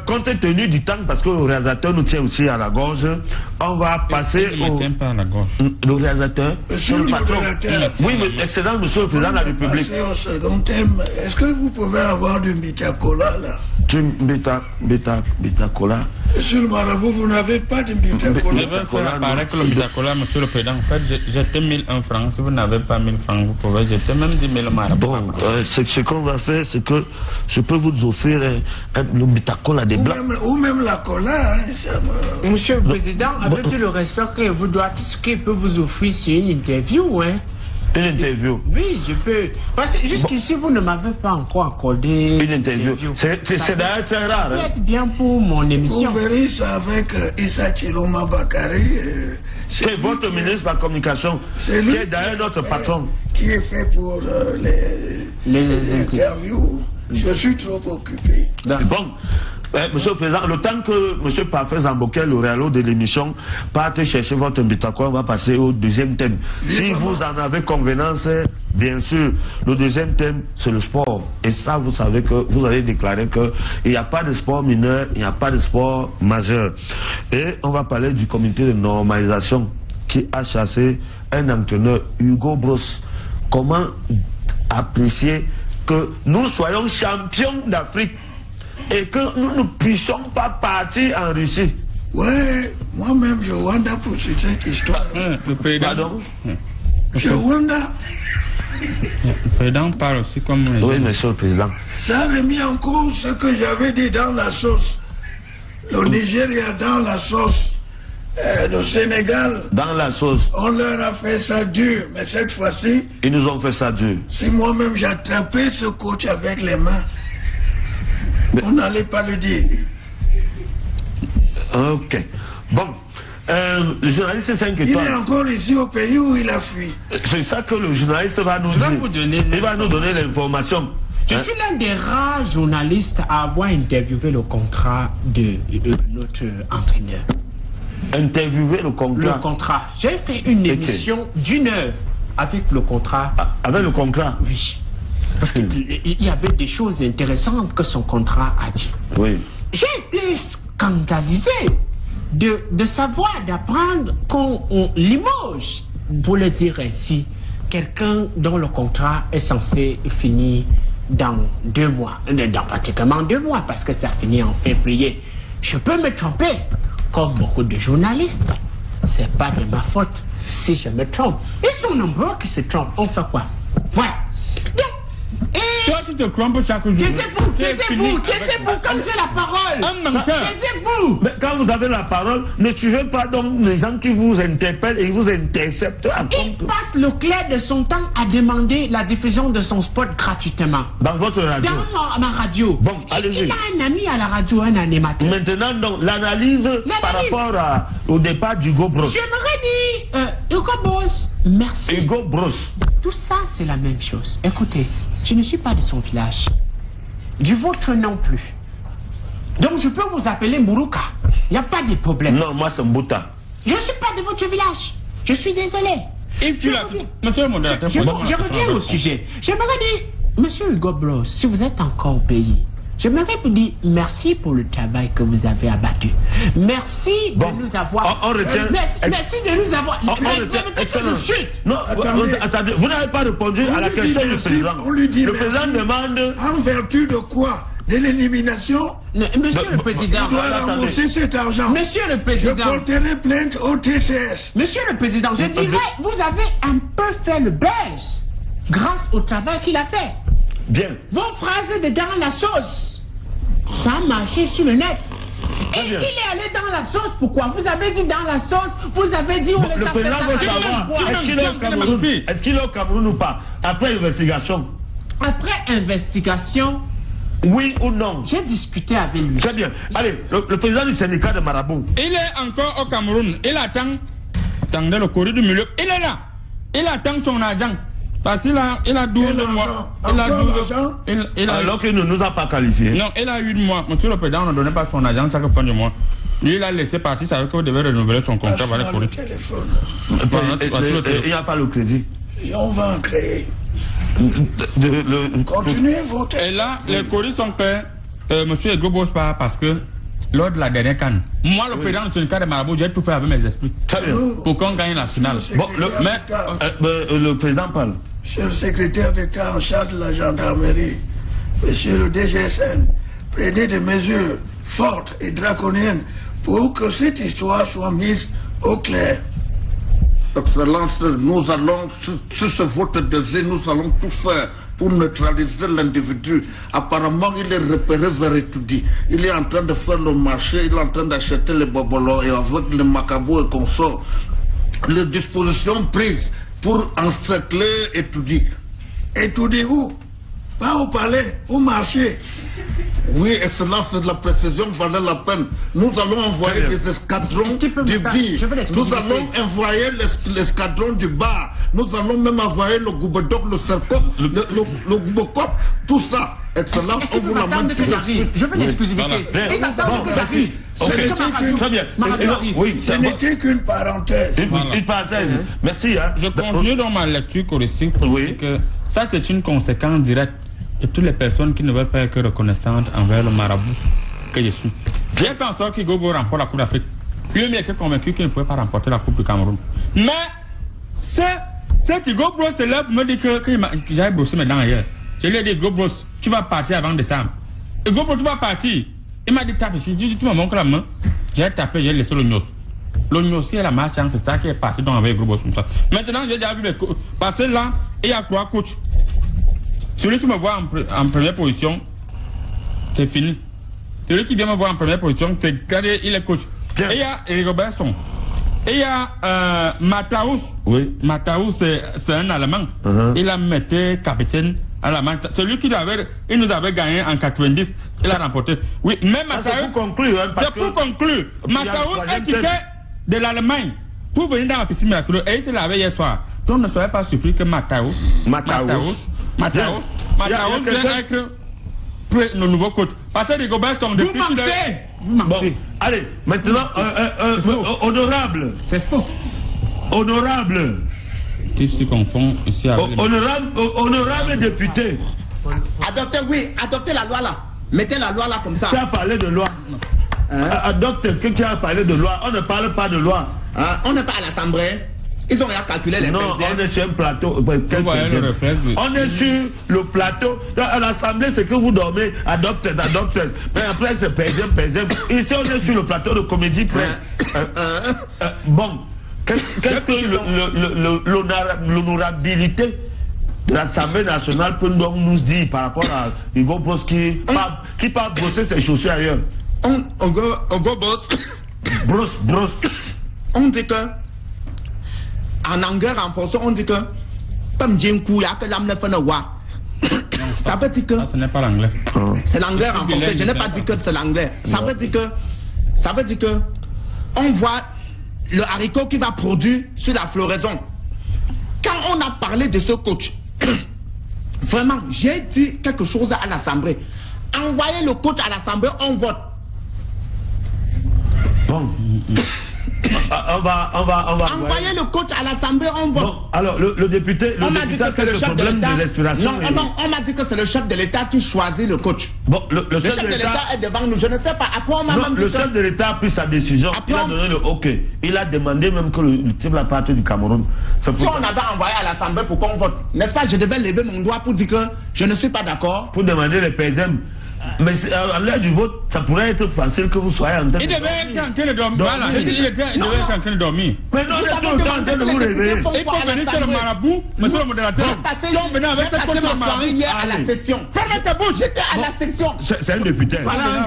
compte tenu du temps, parce que le réalisateur nous tient aussi à la gorge, on va passer Il ne me tient pas à la gorge. Le réalisateur, Monsieur le patron. modérateur. Oui, mais excellent, monsieur le président de la République. Passer au second thème. Est-ce que vous pouvez avoir du Mbita-Cola là? Tu Mbita-Cola. Monsieur le marabout, vous n'avez pas de Mbita-Cola? Je vais faire apparaître le Mbita-Cola, monsieur le président. En fait, j'étais 1001 francs. Si vous n'avez pas 1000 francs, vous pouvez jeter même 10 000 marabouts. Bon, ce qu'on va faire, c'est que je peux vous offrir le Mbita-Cola des Blancs. Ou même la cola. Hein, Monsieur le Président, avec tout le respect que vous doit, ce qu'il peut vous offrir, c'est une interview, hein? Une interview? Oui, je peux. Parce que jusqu'ici, vous ne m'avez pas encore accordé une interview. C'est d'ailleurs très rare. Ça peut être bien pour mon émission. Vous verrez ça avec Issa Chiloma Bakary. C'est votre ministre de la Communication, qui est d'ailleurs notre patron. Qui est fait pour les interviews. Je suis trop occupé. Bon, monsieur le Président, le temps que monsieur Parfait Zambokel, le réalo de l'émission, parte chercher votre Mbita-Cola, on va passer au deuxième thème. Si vous en avez convenance, bien sûr, le deuxième thème, c'est le sport. Et ça, vous savez que vous avez déclaré qu'il n'y a pas de sport mineur, il n'y a pas de sport majeur. Et on va parler du comité de normalisation qui a chassé un entraîneur, Hugo Bros. Comment apprécier que nous soyons champions d'Afrique et que nous ne puissions pas partir en Russie? Ouais, moi-même je wonder pour cette histoire. Le président. Pardon? Je wonder. Le président parle aussi comme... Oui, monsieur le Président. Ça a remis en cause ce que j'avais dit dans la sauce. Le Nigeria dans la sauce. Le Sénégal, dans la sauce. On leur a fait ça dur, mais cette fois-ci, ils nous ont fait ça dur. Si moi-même j'attrapais ce coach avec les mains, on n'allait pas le dire. Ok. Bon, le journaliste 5 étoiles. Il est encore ici au pays où il a fui. C'est ça que le journaliste va nous dire. Il va nous donner l'information. Je suis l'un des rares journalistes à avoir interviewé le contrat de notre entraîneur. Interviewer le contrat. Le contrat. J'ai fait une émission d'1 heure avec le contrat. Avec le contrat? Oui. Parce qu'il y avait des choses intéressantes que son contrat a dit. Oui. J'ai été scandalisé de savoir, d'apprendre qu'on limoge, pour le dire ainsi, quelqu'un dont le contrat est censé finir dans 2 mois. Dans pratiquement 2 mois, parce que ça finit en février. Je peux me tromper. Comme beaucoup de journalistes, c'est pas de ma faute si je me trompe. Ils sont nombreux qui se trompent. On fait quoi? Voilà. Toi, tu te trompes chaque jour. Taisez-vous, comme j'ai la parole. Taisez-vous. Mais quand vous avez la parole, ne suivez pas donc les gens qui vous interpellent et vous interceptent. Il passe le clair de son temps à demander la diffusion de son spot gratuitement. Dans votre radio? Dans ma radio. Bon, allez-y. Il a un ami à la radio, un animateur. Maintenant, donc, l'analyse par rapport au départ d'Hugo Bros. J'aimerais dire, Hugo Bros, merci. Hugo Bros. Tout ça, c'est la même chose. Écoutez, je ne suis pas de son village. Du vôtre non plus. Donc je peux vous appeler Mourouka. Il n'y a pas de problème. Non, moi c'est Mbouta. Je ne suis pas de votre village. Je suis désolé. Et tu l'as... Monsieur le modérateur, je reviens au sujet. J'aimerais dire, monsieur Hugo Bros, si vous êtes encore au pays, j'aimerais vous dire merci pour le travail que vous avez abattu. Merci de nous avoir... On retient... merci de nous avoir... On retient... Non, attendez, vous n'avez pas répondu à la question du président. On lui dit le président demande... En vertu de quoi? De l'élimination? Monsieur le Président... Il doit rembourser cet argent. Monsieur le Président... Je porterai plainte au TCS. Monsieur le Président, je dirais, vous avez un peu fait le buzz grâce au travail qu'il a fait. Bien. Vos phrases de dans la sauce, ça a marché sur le net. Et il est allé dans la sauce, pourquoi? Vous avez dit dans la sauce, vous avez dit on les a fait... Le président veut savoir, est-ce qu'il est au Cameroun ou pas? Après investigation. Après investigation... Oui ou non? J'ai discuté avec lui. Très bien. Allez, le président du syndicat de Marabout. Il est encore au Cameroun. Il attend dans le corridor du milieu. Il est là. Il attend son argent. Parce qu'il a 12 mois. Il a 12 mois. Alors qu'il ne nous a pas qualifiés. Non, il a 8 mois. Monsieur le président ne donnait pas son argent chaque fin du mois. Lui, il a laissé partir. Ça veut dire que vous devez renouveler son contrat avec le corridor. Il n'y a pas le crédit. Et on va en créer. Continuez votre... Et là, les colis sont faits. Monsieur Gobos parle parce que lors de la dernière canne, moi le président du syndicat des marabouts, j'ai tout fait avec mes esprits. Pour qu'on gagne la finale. Bon, le président parle. Monsieur le secrétaire d'État en charge de la gendarmerie, monsieur le DGSN, prenez des mesures fortes et draconiennes pour que cette histoire soit mise au clair. Excellence, nous allons, sur ce vote de nous allons tout faire pour neutraliser l'individu. Apparemment, il est repéré vers Étoudi. Il est en train de faire le marché, il est en train d'acheter les bobolos et avec les macabos et consorts. Les dispositions prises pour encercler Étoudi. Étoudi où? Pas au palais, au marché. Oui, Excellence, la précision valait la peine. Nous allons envoyer des escadrons du BIR. Nous allons envoyer l'escadron du bar. Nous allons même envoyer le Goubedoc, le Cercop, le Goubecop, tout ça. Excellence, on vous l'amène tout de suite. Je veux l'exclusivité. Très bien. Oui, ce n'était qu'une parenthèse. Une parenthèse. Merci. Je continue dans ma lecture choristique pour dire que ça, c'est une conséquence directe de toutes les personnes qui ne veulent pas être reconnaissantes envers le marabout que je suis. J'ai fait en sorte que Gogo remporte la Coupe d'Afrique. Puis il était convaincu qu'il ne pouvait pas remporter la Coupe du Cameroun. Mais c'est que Gogo c'est là pour me dire que j'avais brossé mes dents ailleurs. Je lui ai dit, Gogo, tu vas partir avant décembre. Et Gogo, tu vas partir. Il m'a dit, tape ici. Tu m'as montré la main. J'ai tapé, j'ai laissé le gnos. Le gnos, c'est la marche, c'est ça qui est parti donc avec Gogo comme ça. Maintenant, j'ai déjà vu les coachs. Parce que là, il y a 3 coachs. Celui qui me voit en première position, c'est fini. Celui qui vient me voir en première position, c'est quand il est coach. Et il y a Eric Robertson. Et il y a Mataus. Oui. Mataus, c'est un Allemand. Il a mis capitaine à la main. Celui qui il nous avait gagné en 90. Il a remporté. Oui, mais Mataus. C'est pour conclure. C'est pour conclure. Mataus a quitté de l'Allemagne pour venir dans la piscine miraculeuse. Et il s'est lavé hier soir. Donc ne soyez pas surpris que Mataus vient être le nouveau coach. Parce que les Gobert sont depuis... Bon, allez, maintenant, honorable. C'est faux. Honorable. Tu confonds ici avec... Honorable député. Adoptez la loi là. Mettez la loi là comme ça. Tu as parlé de loi. Adopte quelqu'un a parlé de loi. On ne parle pas de loi. On n'est pas à l'Assemblée. Ils ont rien calculé les non, on est sur un plateau. On est sur le plateau. À l'Assemblée, c'est que vous dormez, adopted. Mais après, c'est PSM. Ici, on est sur le plateau de comédie presse. Bon, qu'est-ce que l'honorabilité de l'Assemblée nationale peut donc nous dire par rapport à Hugo Boss qui part brosser ses chaussures ailleurs? Brosse. On dit que en anglais renforcé, on dit que comme Djenkou, il y a que l'âme ne fait le roi. Ça veut dire que. Ce n'est pas l'anglais. C'est l'anglais renforcé. Je n'ai pas dit que c'est l'anglais. Ça veut dire que. On voit le haricot qui va produire sur la floraison. Quand on a parlé de ce coach, vraiment, j'ai dit quelque chose à l'Assemblée. Envoyez le coach à l'Assemblée, on vote. Bon. On va envoyer le coach à l'Assemblée, on vote. Bon, alors le député a le problème de respiration. Non, on m'a dit que c'est le chef de l'État qui choisit le coach. Bon, le chef de l'État est devant nous, je ne sais pas. Après, on m'a même dit le chef de l'État a pris sa décision. Il a donné le OK. Il a demandé même que le type la partie du Cameroun. Si on avait envoyé à l'Assemblée pour qu'on vote, n'est-ce pas, je devais lever mon doigt pour dire que je ne suis pas d'accord. Pour demander les PSM. Mais à l'heure du vote, ça pourrait être facile que vous soyez en train de... Il devait être en train de dormir. Voilà, il devait être en train de dormir. Mais non, il est tout le temps en train de vous réveiller. Il faut venir sur le marabout, monsieur le modérateur. Si on venait avec cette question de marabout... à la session. Fermez ta bouche. J'étais à la session. C'est un député. Voilà.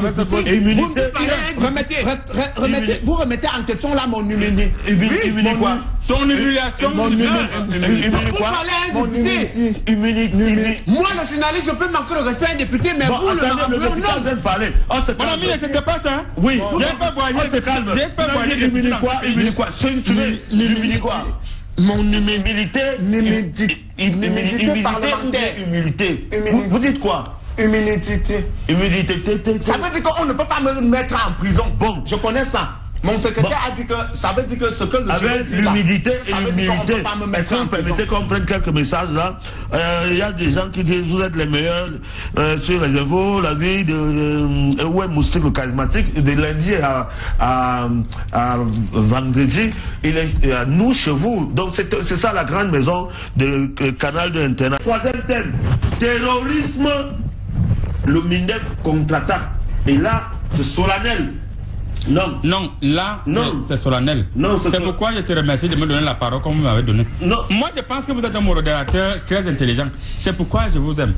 Vous remettez en question là mon humilité. Humilité quoi? Son humiliation. Mon humilité quoi? Mon humilité. Moi, le journaliste, je peux manquer le respect à un député, mais vous, le député en train de parler. Mon ami, n'était pas ça. Oui. J'ai pas voyé. On se calme. J'ai pas voyé. Humilité quoi? Humilité quoi? Mon humilité. Humilité parlementaire. Humilité. Vous dites quoi? Humilité. Humilité. Ça veut dire qu'on ne peut pas me mettre en prison. Bon. Je connais ça. Mon secrétaire a dit que ça veut dire que ce que le avec l'humidité et l'humilité, est-ce que vous permettez qu'on prenne quelques messages là? Il y a des gens qui disent vous êtes les meilleurs sur les infos, la vie de ouais, Moustique le charismatique, de lundi à vendredi, il est à nous chez vous. Donc c'est ça la grande maison de canal de Internet. Troisième thème, terrorisme, le MINDEF contre-attaque. Et là, c'est solennel. Non. Non, là, c'est solennel. Non, c'est pourquoi je te remercie de me donner la parole comme vous m'avez donné. Non. Moi, je pense que vous êtes un modérateur très intelligent. C'est pourquoi je vous aime.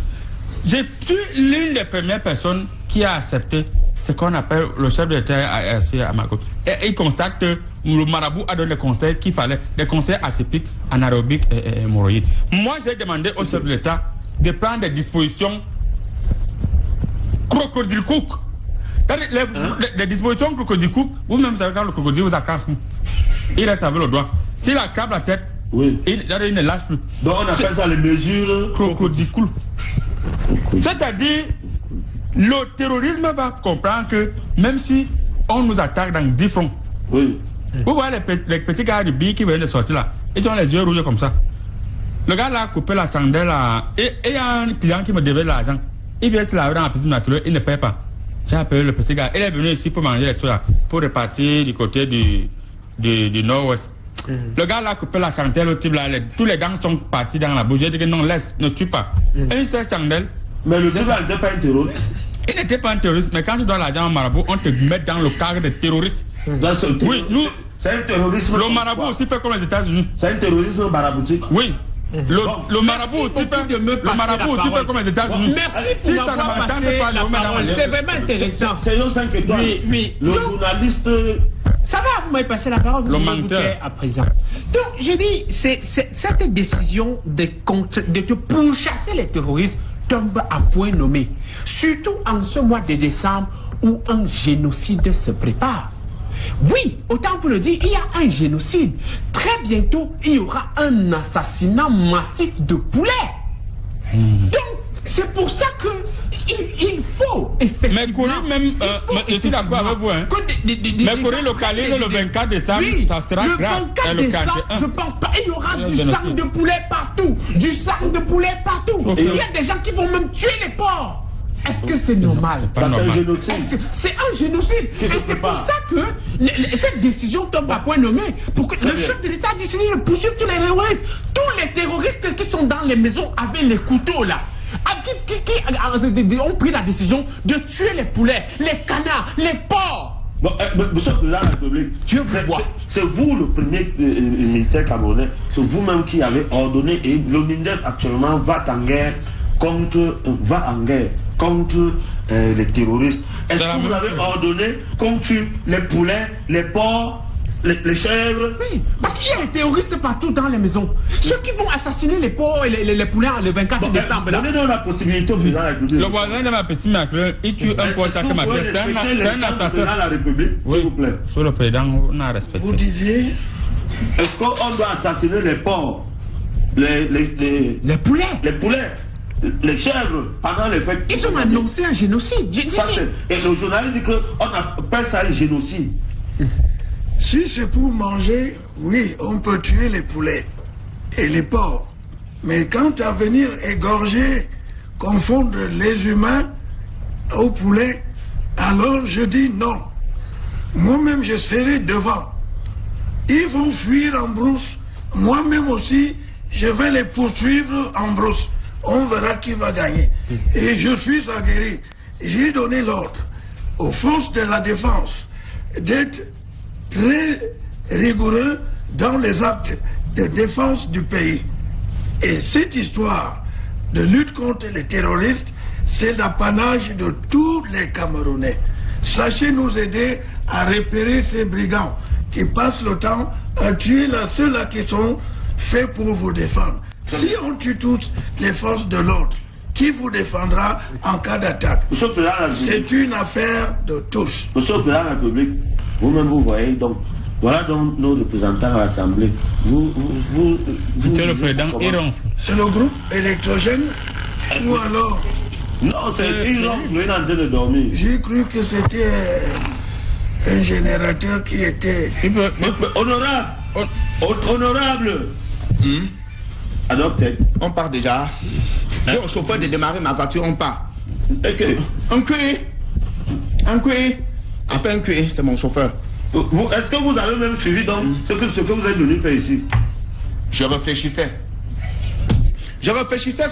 Je suis l'une des premières personnes qui a accepté ce qu'on appelle le chef de l'État à ma côte. Et il constate que le marabout a donné des conseils qu'il fallait, des conseils atypiques, anaérobiques et hémorroïdes. Moi, j'ai demandé au chef de l'État de prendre des dispositions crocodile cook. Les dispositions crocodile cook, vous-même savez quand le crocodile vous accroche, il reste avec le doigt. S'il accable la tête, oui. il ne lâche plus. Donc on appelle ça les mesures crocodile cook. C'est-à-dire, le terrorisme va comprendre que même si on nous attaque dans 10 fronts, oui. Vous voyez les petits gars du billes qui viennent de sortir là, ils ont les yeux rouges comme ça. Le gars là a coupé la chandelle là, et il y a un client qui me devait de l'argent. Il vient se laver dans la piscine maculée, il ne paye pas. J'ai appelé le petit gars, il est venu ici pour manger les choses là, pour repartir du côté du nord-ouest. Le gars là a coupé la chandelle au type là, tous les gants sont partis dans la bouche. J'ai dit que non, laisse, ne tue pas. Et une seule chandelle. Mais le type là n'était pas un terroriste. Il n'était pas un terroriste, mais quand tu dois l'argent au marabout, on te met dans le cadre de terroriste. Oui, nous. C'est un terrorisme. Le marabout aussi fait comme les États-Unis. C'est un terrorisme maraboutique. Oui. Le marabout aussi fait comme les États-Unis. Merci pour m'avoir passé la parole. C'est vraiment intéressant. C'est nos 5 étoiles. Oui. Le journaliste. Ça va, vous m'avez passé la parole. Le menteur. À présent. Donc, je dis, cette décision de te pourchasser les terroristes tombe à point nommé. Surtout en ce mois de décembre où un génocide se prépare. Oui, autant vous le dire, il y a un génocide. Très bientôt, il y aura un assassinat massif de poulets. Donc, c'est pour ça que il faut effectivement... Mais Corée même, je suis d'accord avec vous, hein. Mais Corée localise le 24 décembre, oui, ça sera grave. Le 24 décembre, je pense pas, il y aura du sang de poulet partout. Du sang de poulet partout. Okay. Il y a des gens qui vont même tuer les porcs. Est-ce que c'est normal? C'est un génocide. C'est un génocide. Et c'est pour ça que cette décision tombe à point nommé. Pour que le chef de l'État a décidé de poursuivre tous les terroristes. Tous les terroristes qui sont dans les maisons avec les couteaux là. Qui ont pris la décision de tuer les poulets, les canards, les porcs. Bon, monsieur le président de la République, c'est vous le premier militaire camerounais, c'est vous-même qui avez ordonné, et le MINDEF actuellement va en guerre contre les terroristes. Est-ce que vous avez ordonné qu'on tue les poulets, les porcs, les chèvres? Oui, parce qu'il y a les terroristes partout dans les maisons. Ceux qui vont assassiner les porcs et les poulets le 24 décembre. Donnez-nous la possibilité au président de la République. Le voisin de ma petite Macron, il tue un porc chaque matin. C'est un assassin. De la République, s'il vous plaît. Sur le président, on a respecté. Vous disiez? Est-ce qu'on doit assassiner les porcs, les poulets, les chèvres pendant les fêtes? Ils ont annoncé un génocide. Et le journaliste dit qu'on appelle ça un génocide. Si c'est pour manger, oui, on peut tuer les poulets et les porcs. Mais quant à venir égorger, confondre les humains aux poulets, alors je dis non. Moi-même, je serai devant. Ils vont fuir en brousse. Moi-même aussi, je vais les poursuivre en brousse. On verra qui va gagner. Et je suis aguerri. J'ai donné l'ordre aux forces de la défense d'être très rigoureux dans les actes de défense du pays. Et cette histoire de lutte contre les terroristes, c'est l'apanage de tous les Camerounais. Sachez nous aider à repérer ces brigands qui passent le temps à tuer ceux-là qui sont faits pour vous défendre. Si on tue toutes les forces de l'ordre, qui vous défendra en cas d'attaque? C'est une affaire de tous. Monsieur le Président de la République, vous-même vous voyez, donc, voilà donc nos représentants à l'Assemblée. Monsieur le Président, c'est le groupe électrogène ou alors? Non, ils ont en train de dormir. J'ai cru que c'était un générateur qui était... Honorable. Honorable. Adopté. On part déjà. Dis au chauffeur de démarrer ma voiture, on part. Un cuir. Après un cuir, c'est mon chauffeur. Est-ce que vous avez même suivi donc ce que vous êtes venu faire ici? Je réfléchissais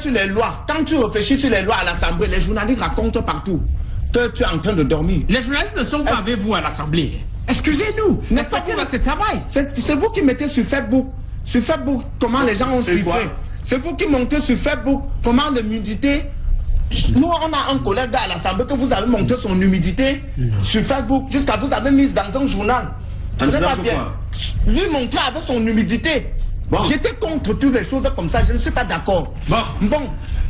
sur les lois. Quand tu réfléchis sur les lois à l'Assemblée, les journalistes racontent partout que tu es en train de dormir. Les journalistes ne sont pas avec vous à l'Assemblée. Excusez-nous, n'est-ce pas pour votre travail? C'est vous qui mettez sur Facebook. Sur Facebook, comment les gens ont sifflé. C'est vous qui montez sur Facebook comment l'humidité. Nous, on a un collègue à l'Assemblée que vous avez monté son humidité sur Facebook, jusqu'à vous avez mis dans un journal. Vous n'êtes pas bien. Lui montrer avec son humidité. Bon. J'étais contre toutes les choses comme ça, je ne suis pas d'accord. Bon,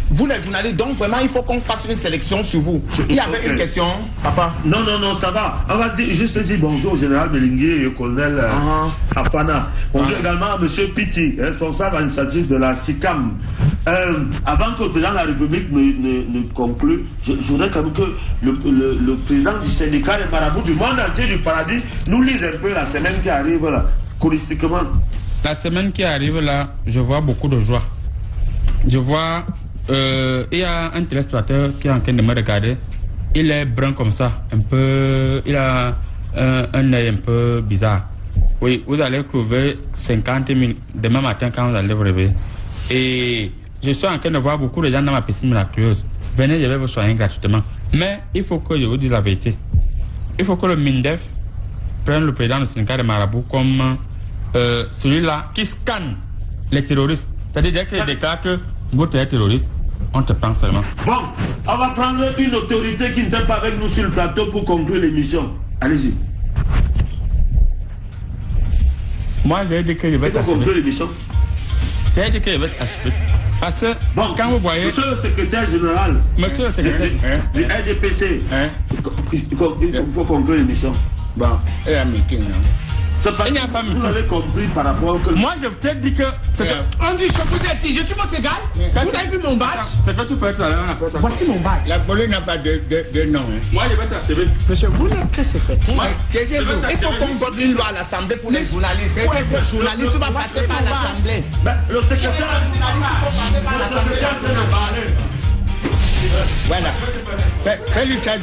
vous les journalistes, donc vraiment il faut qu'on fasse une sélection sur vous. Il y avait une question, papa? Non, ça va. On va juste dire bonjour au général Belingué et au colonel Afana. Bonjour également à M. Piti, responsable administratif de la SICAM. Avant que le président de la République ne conclue, je voudrais quand même que le président du syndicat des marabouts du monde entier du paradis nous lise un peu la semaine qui arrive là, holistiquement. La semaine qui arrive là, je vois beaucoup de joie. Je vois, il y a un téléspectateur qui est en train de me regarder. Il est brun comme ça, un peu, il a un œil un peu bizarre. Oui, vous allez trouver 50 000 demain matin quand vous allez vous réveiller. Et je suis en train de voir beaucoup de gens dans ma piscine miraculeuse. Venez, je vais vous soigner gratuitement. Mais il faut que je vous dise la vérité. Il faut que le MINDEF prenne le président du syndicat de Marabout comme celui-là qui scanne les terroristes. C'est-à-dire dès qu'il déclare que votre est terroriste, on te prend seulement. Bon, on va prendre une autorité qui n'était pas avec nous sur le plateau pour conclure l'émission. Allez-y. Moi, j'ai dit que je vais t'achever. conclure l'émission. J'ai dit que je vais t'achever. Parce que quand vous voyez... Monsieur le secrétaire général. Monsieur le secrétaire. Du RDPC. Il faut conclure l'émission. Bon, et un meeting, non? Il n'y a pas vous avez compris par rapport au... Moi, je t'ai dit que... On dit que vous êtes je suis votre égal. Vous avez vu mon badge? C'est que tu peux être là, on appelle ça. Voici mon badge. La police n'a pas de nom. Moi, je vais t'achever. Monsieur, vous n'êtes que secrétaire. Il faut qu'on vote une loi à l'Assemblée pour les journalistes. Pour être journaliste, tu vas passer par l'Assemblée. Le secrétaire... Voilà. Fais-lui ça.